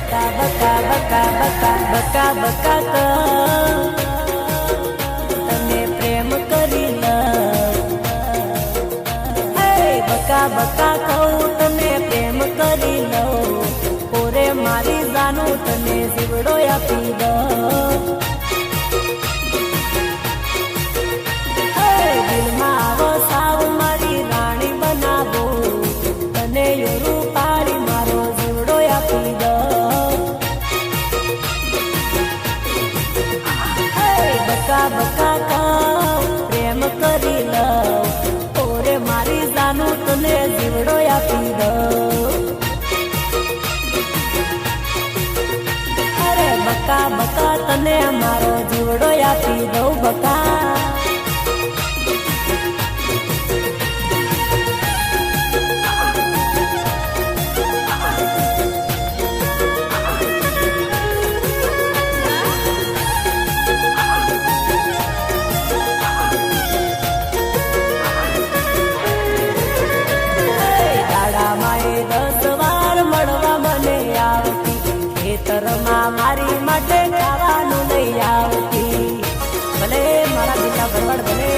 બકા બકા બકા બકા બકા તને પ્રેમ કરી બકા બકા કહું તને પ્રેમ કરી લઉં ઓરે મારી જાનું તને જીવડો આપી દઉં દિલમાં આવો સાવ મારી રાણી બનાવો તને યોરું પાડી મારો જીવડો આપી દઉં બકા બકા કહું પ્રેમ કરી લઉં ઓરે મારી જાનું તને જીવડો આપી દઉં અરે બકા બકા તને મારો જીવડો આપી દઉં બકા મારી માટે ખાવાનું લઈ આવતી ભલે મારા બીજા ભરવાડ ભલે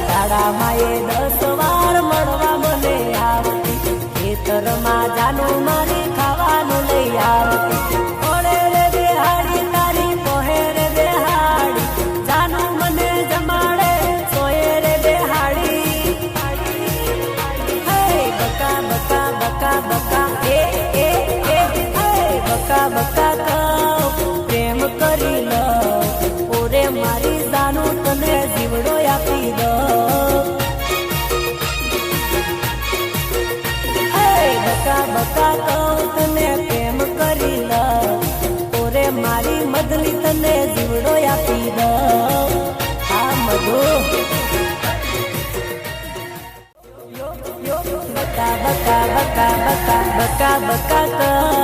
દાડામાં એ 10 વાર મળવા મને આવતી ખેતરમાં જાનું મારી ખાવાનું લઈ આવતી ઓળે રે બેહાડી તારી પોહે રે બેહાડી જાનું મને જમાડે સોએ રે બેહાડી બકા બકા બકા બકા બકા બકા કહું પ્રેમ કરી લઉં ઓરે મારી જાનું તને જીવડો આપી દઉં બકા બકા કહું તને પ્રેમ કરી લઉં ઓરે મારી મદલી તને જીવડો આપી દઉં આ મધુ બકા બકા બકા બકા બકા બકા કહું